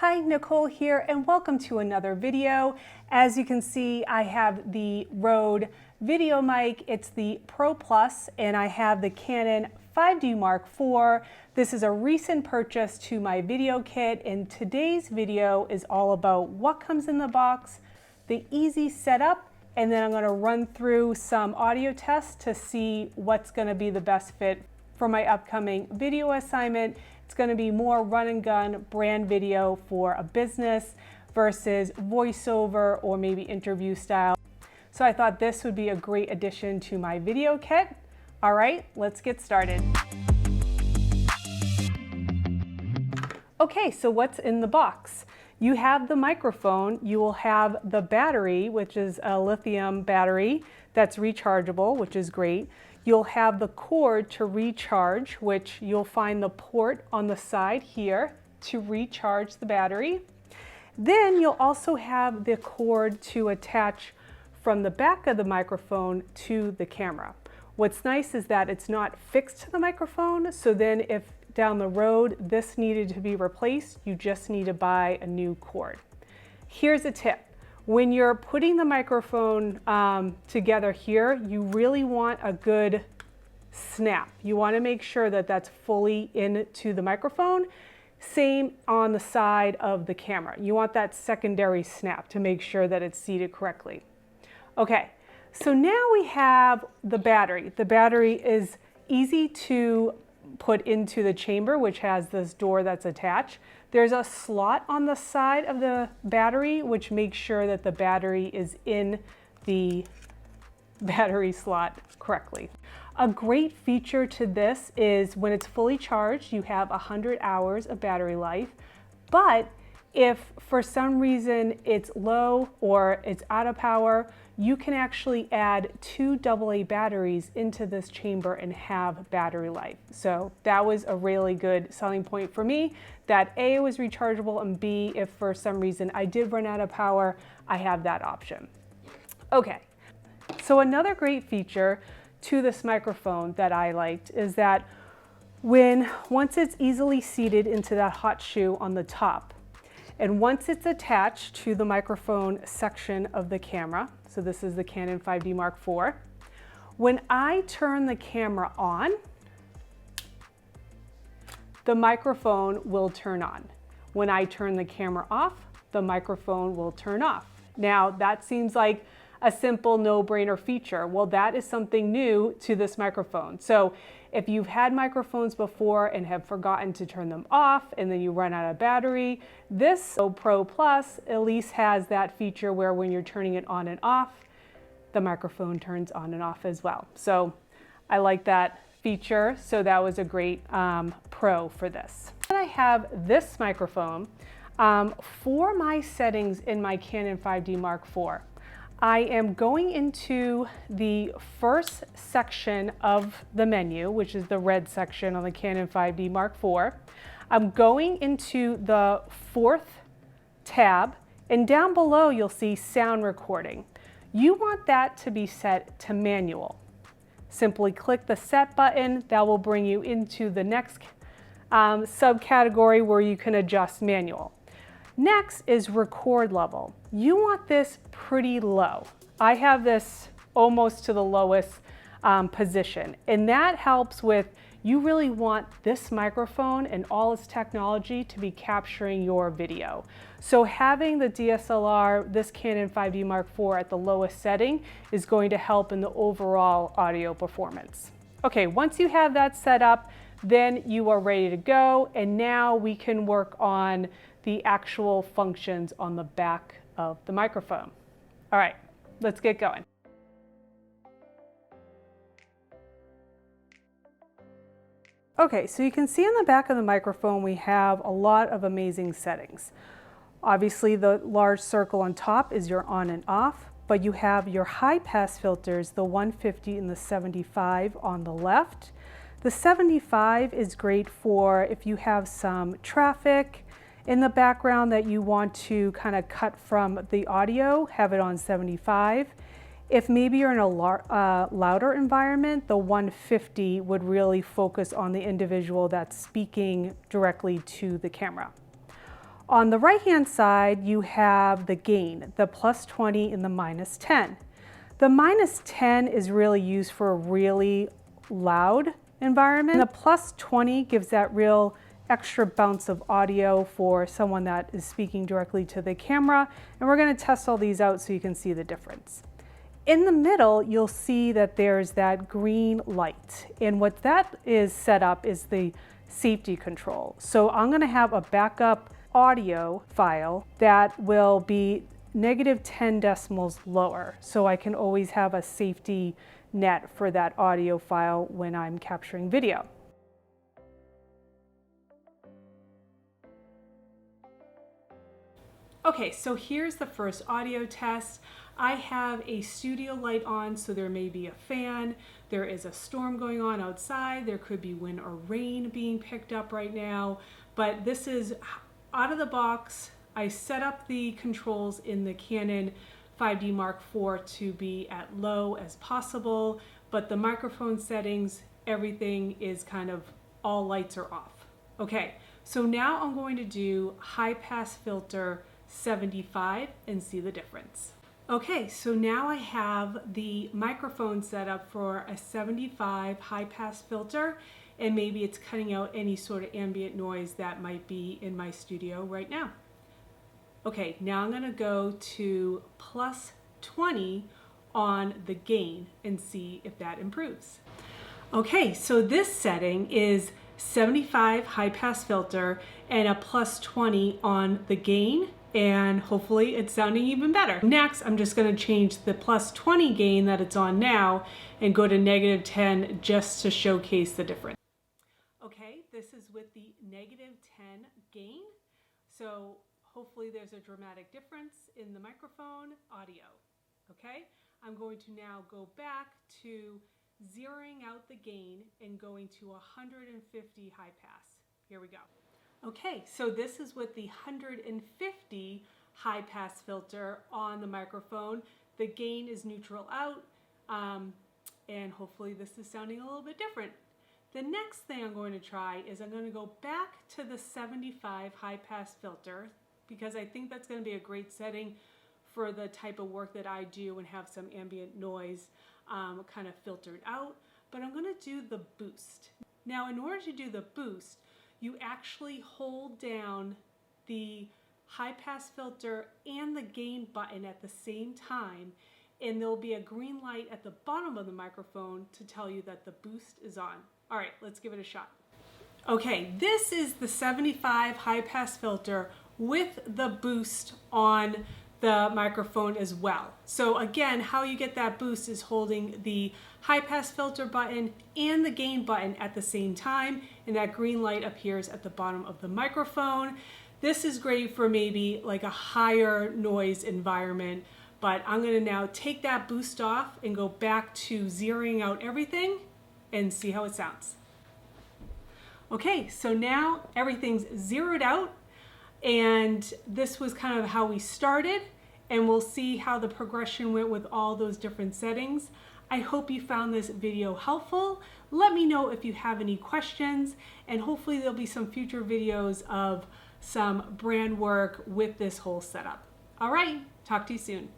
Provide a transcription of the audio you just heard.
Hi, Nicole here, and welcome to another video. As you can see, I have the Rode VideoMic. It's the Pro Plus, and I have the Canon 5D Mark IV. This is a recent purchase to my video kit, and today's video is all about what comes in the box, the easy setup, and then I'm going to run through some audio tests to see what's going to be the best fit for my upcoming video assignment. It's going to be more run and gun brand video for a business versus voiceover or maybe interview style. So I thought this would be a great addition to my video kit. All right, let's get started. Okay, so what's in the box? You have the microphone, you will have the battery, which is a lithium battery that's rechargeable, which is great. You'll have the cord to recharge, which you'll find the port on the side here to recharge the battery. Then you'll also have the cord to attach from the back of the microphone to the camera. What's nice is that it's not fixed to the microphone, so then if down the road this needed to be replaced, you just need to buy a new cord. Here's a tip. When you're putting the microphone together here, you really want a good snap. You want to make sure that that's fully into the microphone. Same on the side of the camera. You want that secondary snap to make sure that it's seated correctly. Okay, so now we have the battery. The battery is easy to put into the chamber, which has this door that's attached. There's a slot on the side of the battery, which makes sure that the battery is in the battery slot correctly. A great feature to this is when it's fully charged, you have 100 hours of battery life, but if for some reason it's low or it's out of power, you can actually add 2 AA batteries into this chamber and have battery life. So that was a really good selling point for me, that A, it was rechargeable, and B, if for some reason I did run out of power, I have that option. Okay, so another great feature to this microphone that I liked is that once it's easily seated into that hot shoe on the top, and once it's attached to the microphone section of the camera, so this is the Canon 5D Mark IV, when I turn the camera on, the microphone will turn on. When I turn the camera off, the microphone will turn off. Now, that seems like a simple no-brainer feature. Well, that is something new to this microphone. So if you've had microphones before and have forgotten to turn them off and then you run out of battery, this Pro Plus at least has that feature where when you're turning it on and off, the microphone turns on and off as well. So I like that feature. So that was a great pro for this. I have this microphone for my settings in my Canon 5D Mark IV. I am going into the first section of the menu, which is the red section on the Canon 5D Mark IV. I'm going into the 4th tab, and down below you'll see sound recording. You want that to be set to manual. Simply click the set button. That will bring you into the next subcategory where you can adjust manual. Next is record level. You want this pretty low. I have this almost to the lowest position, and that helps with, you really want this microphone and all its technology to be capturing your video. So having the DSLR, this Canon 5D Mark IV at the lowest setting is going to help in the overall audio performance. Okay, once you have that set up, then you are ready to go, and now we can work on the actual functions on the back of the microphone. All right, let's get going. Okay, so you can see on the back of the microphone we have a lot of amazing settings. Obviously the large circle on top is your on and off, but you have your high pass filters, the 150 and the 75 on the left. The 75 is great for if you have some traffic in the background that you want to kind of cut from the audio, have it on 75. If maybe you're in a louder environment, the 150 would really focus on the individual that's speaking directly to the camera. On the right-hand side, you have the gain, the +20 and the -10. The -10 is really used for a really loud environment. And the +20 gives that real extra bounce of audio for someone that is speaking directly to the camera. And we're going to test all these out so you can see the difference. In the middle, you'll see that there's that green light. And what that is set up is the safety control. So I'm going to have a backup audio file that will be -10 decibels lower. So I can always have a safety net for that audio file when I'm capturing video. Okay, so here's the first audio test. I have a studio light on, so there may be a fan. There is a storm going on outside. There could be wind or rain being picked up right now, but this is out of the box. I set up the controls in the Canon 5D Mark IV to be at low as possible, but the microphone settings, everything is kind of, all lights are off. Okay, so now I'm going to do high pass filter 75 and see the difference. Okay, so now I have the microphone set up for a 75 high pass filter, and maybe it's cutting out any sort of ambient noise that might be in my studio right now. Okay, now I'm gonna go to +20 on the gain and see if that improves. Okay, so this setting is 75 high pass filter and a +20 on the gain, and hopefully it's sounding even better. Next, I'm just going to change the +20 gain that it's on now and go to -10 just to showcase the difference. Okay, this is with the -10 gain, so hopefully there's a dramatic difference in the microphone audio. Okay, I'm going to now go back to zeroing out the gain and going to 150 high pass. Here we go. Okay, so this is with the 150 high pass filter on the microphone. The gain is neutral out, and hopefully this is sounding a little bit different. The next thing I'm going to try is I'm going to go back to the 75 high pass filter, because I think that's going to be a great setting for the type of work that I do and have some ambient noise kind of filtered out. But I'm going to do the boost. Now, in order to do the boost, you actually hold down the high pass filter and the gain button at the same time, and there'll be a green light at the bottom of the microphone to tell you that the boost is on. All right, let's give it a shot. Okay, this is the 75 high pass filter with the boost on the microphone as well. So again, how you get that boost is holding the high pass filter button and the gain button at the same time, and that green light appears at the bottom of the microphone. This is great for maybe like a higher noise environment, but I'm gonna now take that boost off and go back to zeroing out everything and see how it sounds. Okay, so now everything's zeroed out, and this was kind of how we started, and we'll see how the progression went with all those different settings. I hope you found this video helpful. Let me know if you have any questions, and hopefully there'll be some future videos of some brand work with this whole setup. All right, talk to you soon.